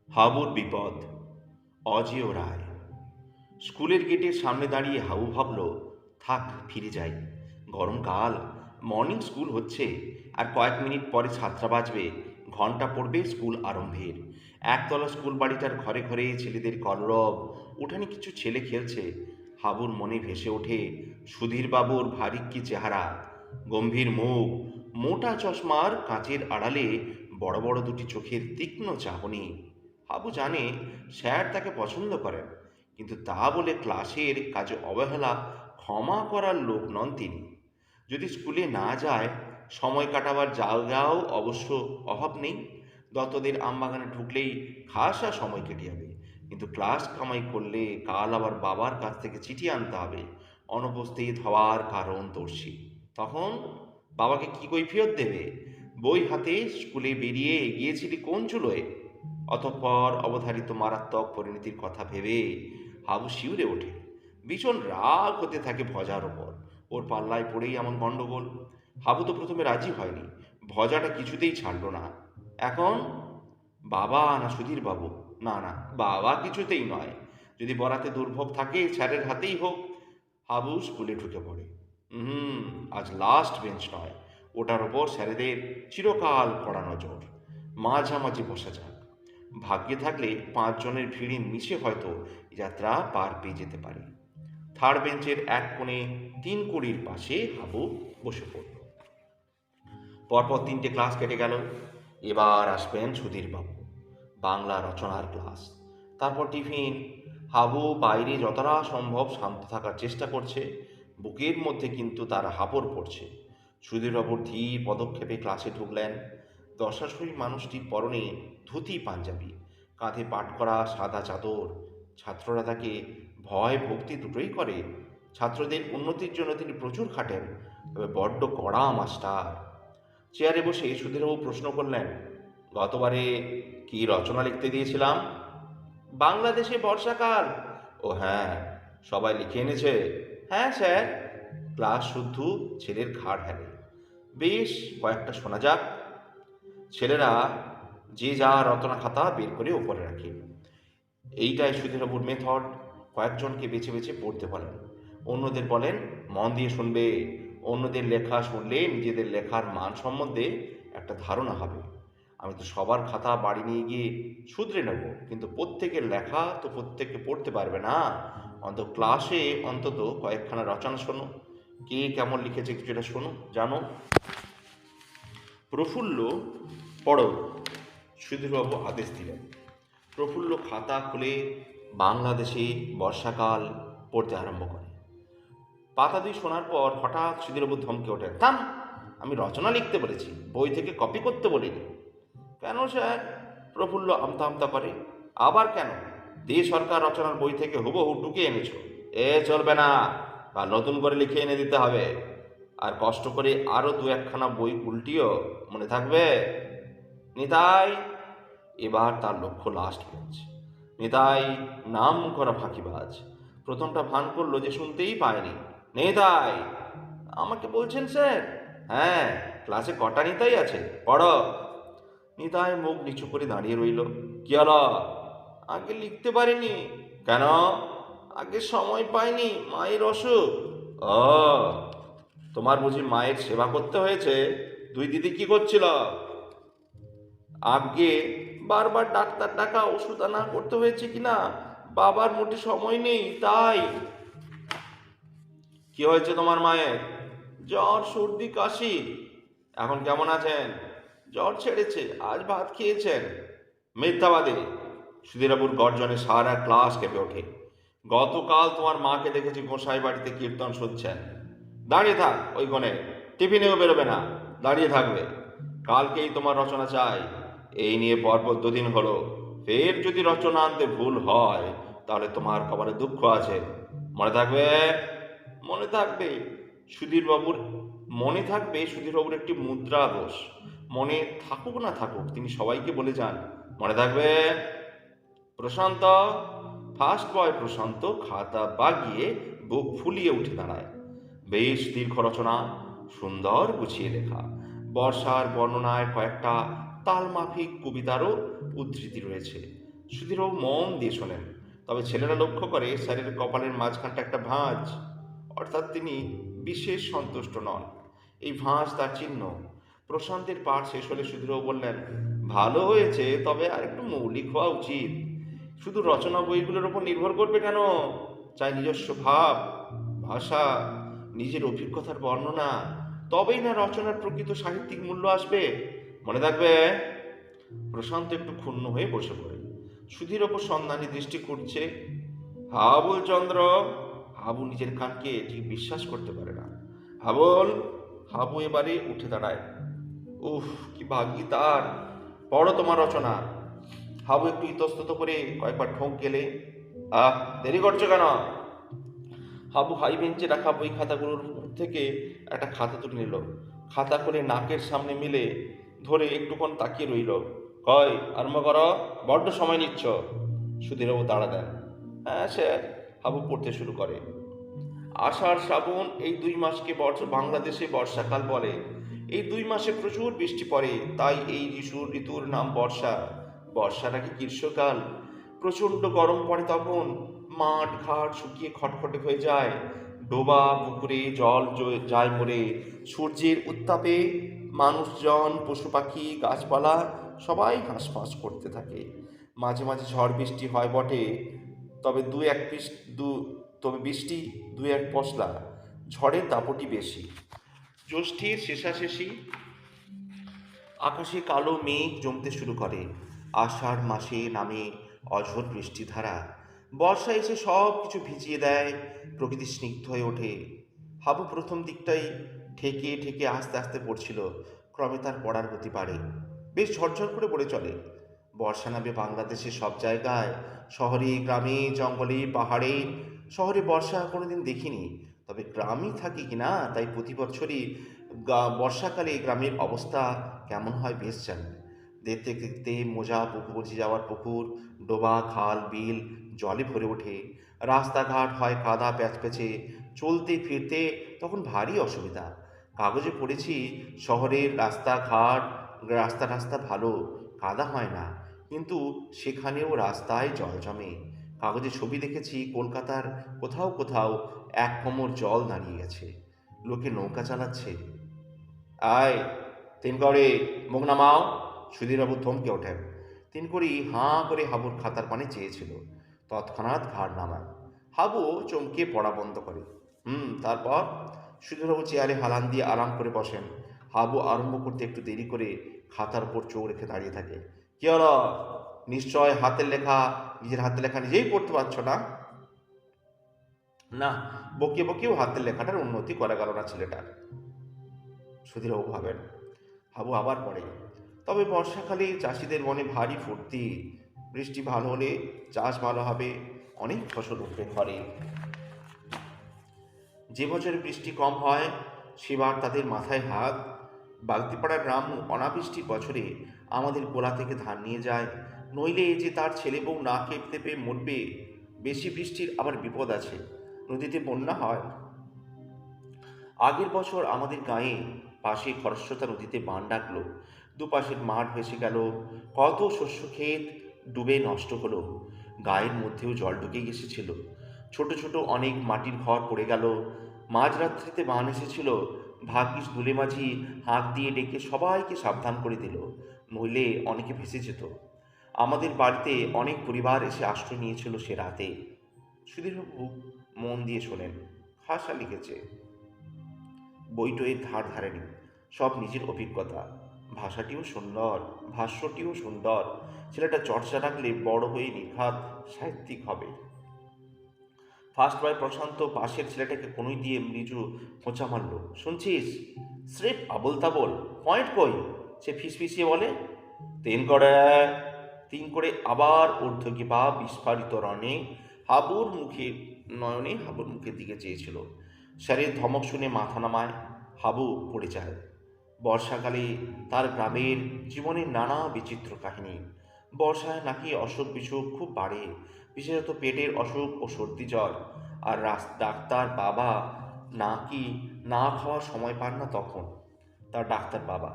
হাবুর বিপদ। অজেয় রায়। স্কুলের গেটের সামনে দাঁড়িয়ে হাবু ভাবল, থাক ফিরে যাই। গরমকাল, মর্নিং স্কুল হচ্ছে, আর কয়েক মিনিট পরে সাতটা বাজবে, ঘন্টা পড়বে স্কুল আরম্ভের। একতলা স্কুল বাড়িটার ঘরে ঘরে ছেলেদের কলরব, উঠানে কিছু ছেলে খেলছে। হাবুর মনে ভেসে ওঠে সুধীরবাবুর ভারিক্কি চেহারা, গম্ভীর মুখ, মোটা চশমার কাঁচের আড়ালে বড় বড় দুটি চোখের তীক্ষ্ণ চাহনি। হাবু জানে স্যার তাকে পছন্দ করেন, কিন্তু তা বলে ক্লাসের কাজে অবহেলা ক্ষমা করার লোক নন তিনি। যদি স্কুলে না যায়, সময় কাটাবার জায়গাও অবশ্য অভাব নেই। দত্তদের আমবাগানে ঢুকলেই খাসা সময় কেটে যাবে, কিন্তু ক্লাস কামাই করলে কাল আবার বাবার কাছ থেকে চিঠি আনতে হবে অনুপস্থিত হওয়ার কারণ দর্শী। তখন বাবাকে কি কৈফিয়ত দেবে? বই হাতে স্কুলে বেরিয়ে গিয়েছিলি কোন চুলোয়? অতঃপর অবধারিত মারাত্মক পরিণতির কথা ভেবে হাবু শিউরে ওঠে। ভীষণ রাগ হতে থাকে ভজার ওপর। ওর পাল্লায় পড়েই এমন গণ্ডগোল। হাবু তো প্রথমে রাজি হয়নি, ভজাটা কিছুতেই ছাড়ল না। এখন বাবা না সুধীর বাবু? না না, বাবা কিছুতেই নয়। যদি বরাতে দুর্ভোগ থাকে স্যারের হাতেই হোক। হাবু স্কুলে ঢুকে পড়ে। হুম, আজ লাস্ট বেঞ্চ নয়, ওটার ওপর স্যারেদের চিরকাল কড়া নজর। মাঝামাঝি বসা যাক। ভাগ্যে থাকলে 5 জনের ভিড়ে মিশে হয়তো যাত্রা পার পেয়ে যেতে পারে। থার্ড বেঞ্চের এক কোণে 3 কড়ির পাশে হাবু বসে পড়ল। পরপর 3টে ক্লাস কেটে গেল। এবার আসবেন সুধীরবাবু, বাংলা রচনার ক্লাস। তারপর টিফিন। হাবু বাইরে যতটা সম্ভব শান্ত থাকার চেষ্টা করছে, বুকের মধ্যে কিন্তু তার হাঁপড় পড়ছে। সুধীরবাবুর ধীর পদক্ষেপে ক্লাসে ঢুকলেন। দশাশয়ী মানুষটির পরনে ধুতি পাঞ্জাবি, কাঁধে পাট করা সাদা চাদর। ছাত্ররা তাকে ভয় ভক্তি দুটোই করে। ছাত্রদের উন্নতির জন্য তিনি প্রচুর খাটেন, তবে বড্ড কড়া মাস্টার। চেয়ারে বসে সুধীরবাবু প্রশ্ন করলেন, গতবারে কি রচনা লিখতে দিয়েছিলাম? বাংলাদেশে বর্ষাকাল। ও হ্যাঁ, সবাই লিখে এনেছে? হ্যাঁ স্যার। ক্লাস শুদ্ধ ছেলের ঘাড় হেলে। বেশ, কয়েকটা শোনা যাক। ছেলেরা যে যা রচনা খাতা বের করে ওপরে রাখে। এইটাই সুধীরবাবুর মেথড। কয়েকজনকে বেছে বেছে পড়তে বলেন, অন্যদের বলেন মন দিয়ে শুনবে। অন্যদের লেখা শুনলে নিজেদের লেখার মান সম্বন্ধে একটা ধারণা হবে। আমি তো সবার খাতা বাড়ি নিয়ে গিয়ে শুধরে নেব, কিন্তু প্রত্যেকের লেখা তো প্রত্যেককে পড়তে পারবে না। অন্তত ক্লাসে অন্তত কয়েকখানা রচনা শোনো। কে কেমন লিখেছে কিছুটা শোনো, জানো। প্রফুল্ল, পড়ো, সুধীরবাবু আদেশ দিলেন। প্রফুল্ল খাতা খুলে বাংলাদেশে বর্ষাকাল পড়তে আরম্ভ করে। পাতা 2 শোনার পর হঠাৎ সুধীরবাবু ধমকে ওঠেন, থাম! আমি রচনা লিখতে বলেছি, বই থেকে কপি করতে বলিনি। কেন স্যার? প্রফুল্ল আমতা আমতা করে। আবার কেন? দে সরকার রচনার বই থেকে হুবহু টুকে এনেছো। এ চলবে না, বা নতুন করে লিখে এনে দিতে হবে। আর কষ্ট করে আরও 2-1খানা বই উল্টিও, মনে থাকবে? নিতাই। এবার তার লক্ষ্য লাস্ট বেঞ্চ। নিতাই নাম করা ফাঁকিবাজ। প্রথমটা ভান করলো যে শুনতেই পায়নি। নিতাই! আমাকে বলছেন স্যার? হ্যাঁ, ক্লাসে কটা নিতাই আছে, পড়ো। নিতাই মুখ নিচু করে দাঁড়িয়ে রইল। কি হলো? আগে লিখতে পারিনি। কেন? আগে সময় পাইনি, মায়ের অসুখ। ও, তোমার বুঝি মায়ের সেবা করতে হয়েছে? 2 দিদি কি করছিল? আগে বারবার ডাক্তার ডাকা, ওষুধ আনা করতে হয়েছে কিনা বাবার মোটে সময় নেই, তাই। কি হয়েছে তোমার মায়ের? জ্বর, সর্দি, কাশি। এখন কেমন আছেন? জ্বর ছেড়েছে, আজ ভাত খেয়েছেন। মিথ্যাবাদী! সুধীরবাবুর গর্জনে সারা ক্লাস কেঁপে ওঠে। গতকাল তোমার মাকে দেখেছি গোসাই বাড়িতে কীর্তন শুনছেন। দাঁড়িয়ে থাক ওই কোণে, টিফিনেও বেরোবে না, দাঁড়িয়ে থাকবে। কালকেই তোমার রচনা চাই। এই নিয়ে পরপর 2 দিন হলো। ফের যদি রচনা আনতে ভুল হয়, তাহলে তোমার কপালে দুঃখ আছে, মনে থাকবে। মনে থাকবে। সুধীরবাবুর মনে থাকবে সুধীরবাবুর একটি মুদ্রা দোষ। মনে থাকুক না থাকুক, তিনি সবাইকে বলে যান, মনে থাকবে। প্রশান্ত, ফার্স্ট বয় প্রশান্ত খাতা বাগিয়ে বুক ফুলিয়ে উঠে দাঁড়ায়। বেশ দীর্ঘ রচনা, সুন্দর গুছিয়ে লেখা। বর্ষার বর্ণনায় কয়েকটা তালমাফিক কবিতারও উদ্ধৃতি রয়েছে। সুধীরবাবু মন দিয়ে শোনেন। তবে ছেলেরা লক্ষ্য করে স্যারের কপালের মাঝখানটা একটা ভাঁজ, অর্থাৎ তিনি বিশেষ সন্তুষ্ট নন। এই ভাঁজ তার চিহ্ন। প্রশান্তের পাঠ শেষ হলে সুধীরবাবু বললেন, ভালো হয়েছে, তবে আর একটু মৌলিক হওয়া উচিত। শুধু রচনা বইগুলোর ওপর নির্ভর করবে কেন? চাই নিজস্ব ভাব, ভাষা, নিজের অভিজ্ঞতার বর্ণনা। তবেই না রচনার প্রকৃত সাহিত্যিক মূল্য আসবে। মনে থাকবে। প্রশান্ত একটু ক্ষুণ্ণ হয়ে বসে পড়ে। সুধীর ওপর সন্ধানী দৃষ্টি করছে। হাবুল চন্দ্র। হাবু নিজের কানকে ঠিক বিশ্বাস করতে পারে না। হাবুল। হাবু এবারে উঠে দাঁড়ায়। উফ, কি ভাগ্যি তার! পড়ো তোমার রচনা। হাবু একটু ইতস্তত করে কয়েকবার ঠোক গেলে, দেরি করছো কেন? হাবু হাই বেঞ্চে রাখা বই খাতাগুলোর থেকে একটা খাতা তুলে নিল। খাতা করে নাকের সামনে মিলে ধরে একটুক্ষণ তাকিয়ে রইল। কয়, আরম্ভ করো, বড্ড সময় নিচ্ছ। সুধীরবাবু তাড়া দেন, হ্যাঁ স্যার। হাবু পড়তে শুরু করে। আষাঢ় শ্রাবণ এই 2 মাসকে বাংলাদেশে বর্ষাকাল বলে। এই 2 মাসে প্রচুর বৃষ্টি পড়ে, তাই এই ঋতুর নাম বর্ষা। বর্ষার আগে গ্রীষ্মকাল। প্রচণ্ড গরম পড়ে তখন। মাঠ ঘাট শুকিয়ে খটখটে হয়ে যায়। ডোবা পুকুরে জল যায় মরে। সূর্যের উত্তাপে মানুষজন, পশু পাখি, গাছপালা সবাই হাঁসফাঁস করতে থাকে। মাঝে মাঝে ঝড় বৃষ্টি হয় বটে, তবে বৃষ্টি 2-1 পশলা। ঝড়ের দাপটি বেশি। জ্যৈষ্ঠের শেষাশেষি আকাশে কালো মেঘ জমতে শুরু করে। আষাঢ় মাসে নামে অঝোর বৃষ্টিধারা। বর্ষা এসে সব কিছু ভিজিয়ে দেয়, প্রকৃতি স্নিগ্ধ হয়ে ওঠে। হাবু প্রথম দিকটাই ঠেকে ঠেকে আস্তে আস্তে পড়ছিল। ক্রমে তার পড়ার গতি বাড়ে, বেশ ঝরঝর করে পড়ে চলে। বর্ষা নামে বাংলাদেশের সব জায়গায়, শহরে গ্রামে জঙ্গলে পাহাড়ে। শহরে বর্ষা কোনোদিন দেখিনি, তবে গ্রামই থাকি কিনা, তাই প্রতি বছরই বর্ষাকালে গ্রামের অবস্থা কেমন হয় বেশ জানি। দেখতে দেখতে পচে যাওয়ার পুকুর, ডোবা, খাল, বিল জলে ভরে ওঠে। রাস্তাঘাট হয় কাদা প্যাচপ্যাচে। চলতে ফিরতে তখন ভারী অসুবিধা। কাগজে পড়েছি শহরের রাস্তা রাস্তা ভালো, কাদা হয় না, কিন্তু সেখানেও রাস্তায় জল জমে। কাগজে ছবি দেখেছি কলকাতার কোথাও কোথাও 1 কোমর জল দাঁড়িয়ে গেছে। লোকে নৌকা চালাচ্ছে। আয়, তিন করে মুখ নামাও। সুধীরবাবু থমকে ওঠেন। তিন করি হাঁ করে হাবুর খাতার পানে চেয়েছিল। তৎক্ষণাৎ ঘাড় নামায়। হাবু চমকে পড়া বন্ধ করে। তারপর? সুধীরবাবু চেয়ারে হালান দিয়ে আরাম করে বসেন। হাবু আরম্ভ করতে একটু দেরি করে খাতার উপর চোখ রেখে দাঁড়িয়ে থাকে। কি হলো? নিশ্চয় নিজের হাতের লেখা নিজেই পড়তে পারছো না? না, বকিয়ে বকিয়েও হাতের লেখাটার উন্নতি করা গেল না ছেলেটার। সুধীরবাবু ভাবেন। হাবু আবার পড়ে। তবে বর্ষাকালে চাষিদের মনে ভারী ফুর্তি। বৃষ্টি ভালো হলে চাষ ভালো হবে, অনেক ফসল উঠবে ঘরে। যে বছর বৃষ্টি কম হয় সেবার তাদের মাথায় হাত। বাগদিপাড়ার রামু অনাবৃষ্টির বছরে আমাদের গোলা থেকে ধান নিয়ে যায়, নইলে যে তার ছেলে বউ না খেতে পেয়ে মরবে। বেশি বৃষ্টির আবার বিপদ আছে, নদীতে বন্যা হয়। আগের বছর আমাদের গাঁয়ে পাশে খরস্রোতা নদীতে বান ডাকলো। দুপাশের মাঠ ভেসে গেল, কত শস্য ক্ষেত ডুবে নষ্ট হলো। গায়ের মধ্যেও জল ঢুকে গেছিল। ছোট ছোট অনেক মাটির ঘর পড়ে গেল। মাঝরাত্রিতে বান এসেছিল। ভাগ্যিস দুলে মাঝি হাঁক দিয়ে ডেকে সবাইকে সাবধান করে দিল, নইলে অনেকে ভেসে যেত। আমাদের বাড়িতে অনেক পরিবার এসে আশ্রয় নিয়েছিল সে রাতে। সুধীরবাবু মন দিয়ে শোনেন। খাসা লিখেছে, বইটইয়ের ধার ধারেনি, সব নিজের অভিজ্ঞতা। ভাষাটিও সুন্দর, ভাষ্যটিও সুন্দর। ছেলেটা চর্চা রাখলে বড় হয়ে নির্ঘাত সাহিত্যিক হবে। ফার্স্ট বয় প্রশান্ত পাশের ছেলেটাকে কোনোই দিয়ে মৃজু খোঁচা মারল। শুনছিস? স্রেফ আবল তাবল, পয়েন্ট কই? সে ফিসফিসিয়ে বলে। তিন করে আবার ঊর্ধ্বকে পা বিস্ফারিত হাবুর মুখের দিকে চেয়েছিল। স্যারের ধমক শুনে মাথা নামায়। হাবু পড়ে যায়। বর্ষাকালে তার গ্রামের জীবনের নানা বিচিত্র কাহিনী। বর্ষায় নাকি অসুখ বিসুখ খুব বাড়ে, বিশেষত পেটের অসুখ ও সর্দি জ্বর। আর ডাক্তার বাবা নাকি না খাওয়ার সময় পান না তখন। তার ডাক্তার বাবা।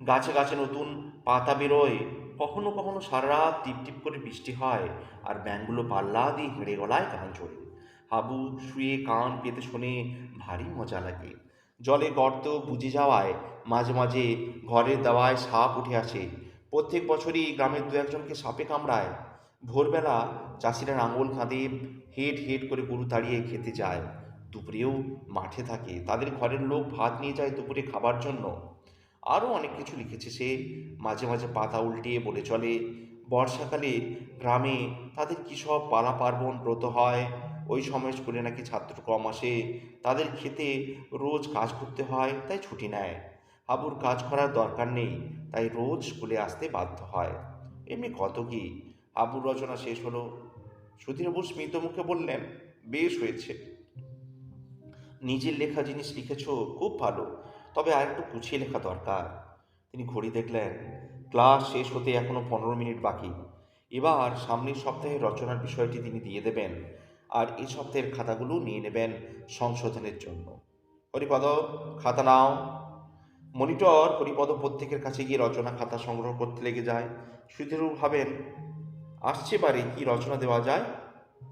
গাছে গাছে নতুন পাতা বেরোয়, কখনো কখনো সারা রাত টিপ টিপ করে বৃষ্টি হয়, আর ব্যাঙগুলো পাল্লা দিয়ে হেঁড়ে গলায় গান চড়ে। হাবু শুয়ে কান পেতে শোনে, ভারী মজা লাগে। জলে গর্ত বুজে যাওয়ায় মাঝে মাঝে ঘরের দাওয়ায় সাপ উঠে আসে। প্রত্যেক বছরই গ্রামের দু একজনকে সাপে কামড়ায়। ভোরবেলা চাষিরা লাঙল কাঁধে হেঁট হেঁট করে গরু তাড়িয়ে খেতে যায়। দুপুরেও মাঠে থাকে, তাদের ঘরের লোক ভাত নিয়ে যায় দুপুরে খাবার জন্য। আরও অনেক কিছু লিখেছে সে। মাঝে মাঝে পাতা উল্টিয়ে বলে চলে, বর্ষাকালে গ্রামে তাদের কী সব পালা পার্বণ ব্রত হয়। ওই সময় স্কুলে নাকি ছাত্র কম আসে, তাদের খেতে রোজ কাজ করতে হয়, তাই ছুটি নেয়। হাবুর কাজ করার দরকার নেই, তাই রোজ স্কুলে আসতে বাধ্য হয়। এমনি কত কি। হাবুর রচনা শেষ হলো। সুধীরবাবু স্মিত মুখে বললেন, বেশ হয়েছে, নিজের লেখা জিনিস লিখেছ, খুব ভালো, তবে আর একটু গুছিয়ে লেখা দরকার। তিনি ঘড়ি দেখলেন, ক্লাস শেষ হতে এখনো 15 মিনিট বাকি। এবার সামনের সপ্তাহে রচনার বিষয়টি তিনি দিয়ে দেবেন, আর এই সপ্তাহের খাতাগুলো নিয়ে নেবেন সংশোধনের জন্য। হরিপদ, খাতা নাও। মনিটর হরিপদ প্রত্যেকের কাছে গিয়ে রচনা খাতা সংগ্রহ করতে লেগে যায়। সুধীরবাবু ভাবেন, আসছে বারে কি রচনা দেওয়া যায়।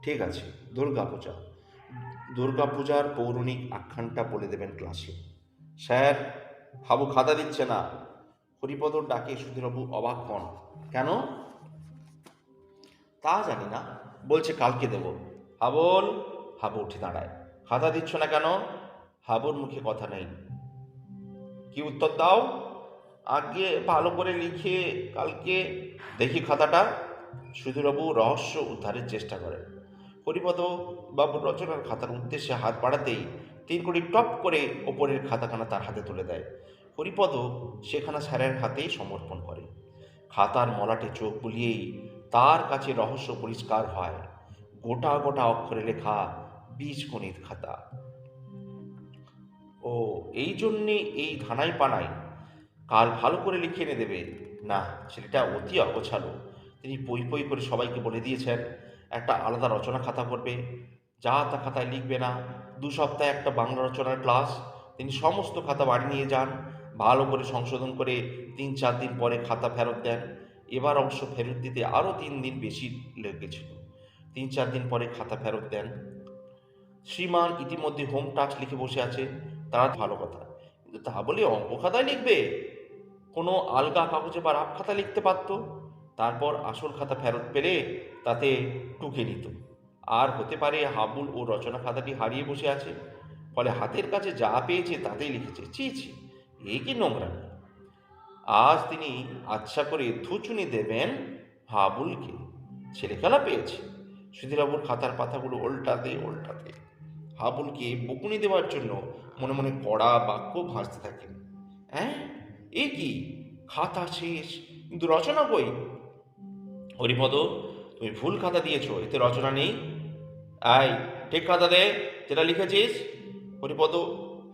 ঠিক আছে, দুর্গাপূজা। দুর্গাপূজার পৌরাণিক আখ্যানটা বলে দেবেন ক্লাসে। স্যার, হাবু খাতা দিচ্ছে না। হরিপদর ডাকে সুধীরবাবু অবাক হন। কেন? তা জানি না, বলছে কালকে দেব। হাবল। হাবু উঠে দাঁড়ায়। খাতা দিচ্ছ না কেন? হাবুর মুখে কথা নেই। কি উত্তর দাও? আগে ভালো করে লিখে কালকে। দেখি খাতাটা। সুধীরবাবু রহস্য উদ্ধারের চেষ্টা করেন। হরিপদ বাবুর রচনার খাতার উদ্দেশ্যে হাত বাড়াতেই 3 কোটি টপ করে ওপরের খাতাখানা তার হাতে তুলে দেয়। হরিপদ সেখানা স্যারের হাতেই সমর্পণ করে। খাতার মলাটে চোখ বুলিয়েই তার কাছে রহস্য পরিষ্কার হয়। গোটা গোটা অক্ষরে লেখা বীজগণিত খাতা। ও, এই জন্যে এই ধানাই পানাই। কাল ভালো করে লিখে এনে দেবে। না, ছেলেটা অতি অগোছালো। তিনি পই পই করে সবাইকে বলে দিয়েছেন, একটা আলাদা রচনা খাতা করবে, যা তা খাতায় লিখবে না। 2 সপ্তাহে একটা বাংলা রচনার ক্লাস। তিনি সমস্ত খাতা বাড়ি নিয়ে যান, ভালো করে সংশোধন করে 3-4 দিন পরে খাতা ফেরত দেন। এবার অবশ্য ফেরত দিতে আরও 3 দিন বেশি লেগেছিল। 3-4 দিন পরে খাতা ফেরত দেন। শ্রীমান ইতিমধ্যে হোম টাস্ক লিখে বসে আছে। তারা ভালো কথা, কিন্তু তা বলে অঙ্ক খাতায় লিখবে? কোনো আলগা কাগজে বা রাফ খাতা লিখতে পারত। তারপর আসল খাতা ফেরত পেলে তাতে টুকে নিত। আর হতে পারে হাবুল ও রচনা খাতাটি হারিয়ে বসে আছে, ফলে হাতের কাছে যা পেয়েছে তাতেই লিখেছে। ছি ছি, এ কি নোংরা! আজ তিনি আচ্ছা করে ধুচুনি দেবেন হাবুলকে। ছেলেখেলা পেয়েছে। সুধীরবাবুর খাতার পাতাগুলো ওল্টাতে ওল্টাতে হাবুলকে বকুনি দেওয়ার জন্য মনে মনে কড়া বাক্য ভাসতে থাকেন। হ্যাঁ, এ কি, খাতা শেষ কিন্তু রচনা কই? হরিপদ, তুমি ভুল খাতা দিয়েছো, এতে রচনা নেই। আয়, ঠিক খাতা দে, যেটা লিখেছিস। হরিপদ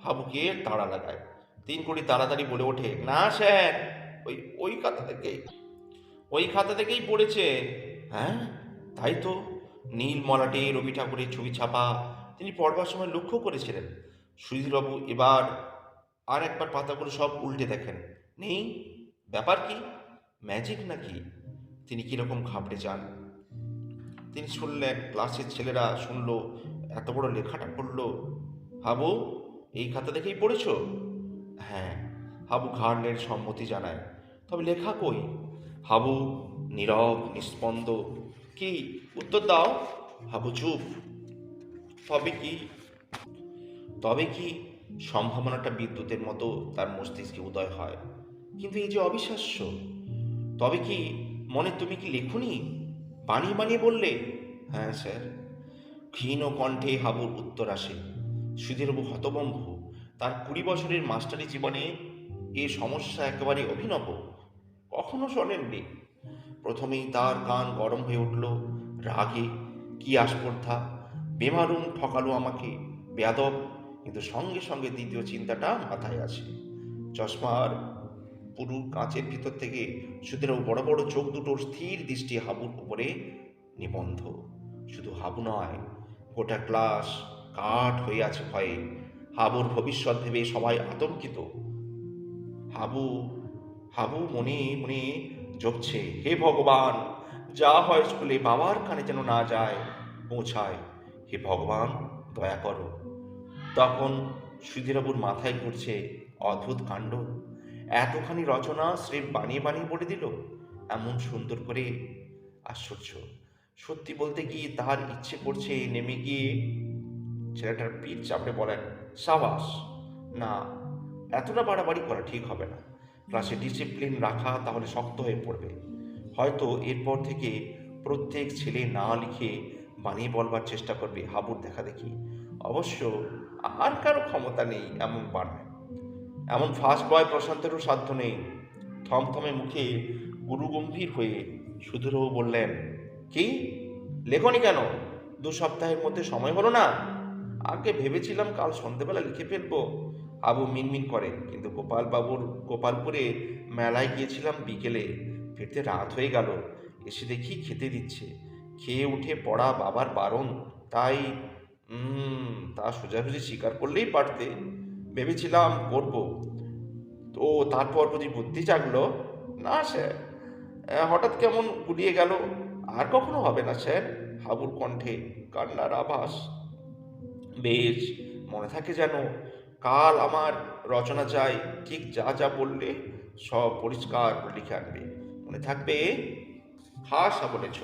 হাবুকে তাড়া লাগায়। 3 কোটি তাড়াতাড়ি বলে ওঠে, না স্যার, ওই ওই খাতা থেকেই, ওই খাতা থেকেই পড়েছে। হ্যাঁ, তাই তো, নীল মলাটে রবি ঠাকুরের ছবি ছাপা। তিনি পড়বার সময় লক্ষ্য করেছিলেন। সুধীরবাবু এবার আর একবার পাতাগুলো সব উল্টে দেখেন। নেই। ব্যাপার কি? ম্যাজিক নাকি? তিনি কীরকম ঘাবড়ে যান। তিনি শুনলেন, ক্লাসের ছেলেরা শুনল, এত বড় লেখাটা পড়ল। হাবু, এই খাতা দেখেই পড়েছ? হ্যাঁ। হাবু ঘাড় নেড়ে সম্মতি জানায়। তবে লেখা কই? হাবু নীরব নিস্পন্দ। কি, উত্তর দাও। হাবু চুপ। তবে কি? তবে কি সম্ভাবনাটা বিদ্যুতের মতো তার মস্তিষ্কে উদয় হয়। কিন্তু এই যে অবিশ্বাস্য! তবে কি মনে তুমি কি লেখুনি? বানিয়ে বানিয়ে বললে। হ্যাঁ স্যার। ক্ষীণ কণ্ঠে হাবুর উত্তর আসে। সুধীরবাবু হতভম্ব। তার 20 বছরের মাস্টারি জীবনে এ সমস্যা একেবারে অভিনব, কখনো শোনেননি। প্রথমেই তার কান গরম হয়ে উঠল রাগে। কি আস্পর্ধা! বেমালুম ঠকালো আমাকে, বেয়াদব! কিন্তু সঙ্গে সঙ্গে দ্বিতীয় চিন্তাটা মাথায় আসে। চশমার পুরু কাঁচের ভিতর থেকে সুধীরবাবু বড় বড় চোখ দুটোর স্থির দৃষ্টি হাবুর উপরে নিবন্ধ। শুধু হাবু নয়, গোটা ক্লাস কাঠ হয়ে আছে ভয়ে। হাবুর ভবিষ্যৎ ভেবে সবাই আতঙ্কিত। হাবু হাবু মনে মনে জপছে, হে ভগবান, যা হয় স্কুলে বাবার কানে যেন না যায়, পৌঁছায়, হে ভগবান দয়া করো। তখন সুধীরবাবুর মাথায় ঘুরছে অদ্ভুত কাণ্ড, এতখানি রচনা স্রেফ বানিয়ে বানিয়ে বলে দিল এমন সুন্দর করে। আশ্চর্য। সত্যি বলতে কি তার ইচ্ছে করছে নেমে গিয়ে ছেলেটার পিঠ চাপড়ে বলেন, সাবাস। না, এতটা বাড়াবাড়ি করা ঠিক হবে না। ক্লাসে ডিসিপ্লিন রাখা তাহলে শক্ত হয়ে পড়বে। হয়তো এরপর থেকে প্রত্যেক ছেলে না লিখে বানিয়ে বলবার চেষ্টা করবে হাবুর দেখা দেখি। অবশ্য আর কারো ক্ষমতা নেই এমন বানায়। এমন ফার্স্ট বয় প্রশান্তেরও সাধ্য নেই। থমথমে মুখে গুরুগম্ভীর হয়ে সুধীরবাবু বললেন, কি লেখনি কেন? 2 সপ্তাহের মধ্যে সময় হলো না? আগে ভেবেছিলাম কাল সন্ধেবেলা লিখে ফেলবো। আবু মিনমিন করে, কিন্তু গোপালপুরে মেলায় গিয়েছিলাম বিকেলে, ফিরতে রাত হয়ে গেল। এসে দেখি খেতে দিচ্ছে, খেয়ে উঠে পড়া বাবার বারণ, তাই তা সোজাসুজি স্বীকার করলেই পারতে। ভেবেছিলাম করব, তো তারপর বুঝি বুদ্ধি জাগলো। না স্যার, হঠাৎ কেমন গুলিয়ে গেল। আর কখনো হবে না স্যার। হাবুর কণ্ঠে কান্নার আভাস। বেশ, মনে থাকে যেন। কাল আমার রচনা চাই, ঠিক যা যা বললে সব পরিষ্কার করে লিখে আনবে, মনে থাকবে? হাসা বলেছ।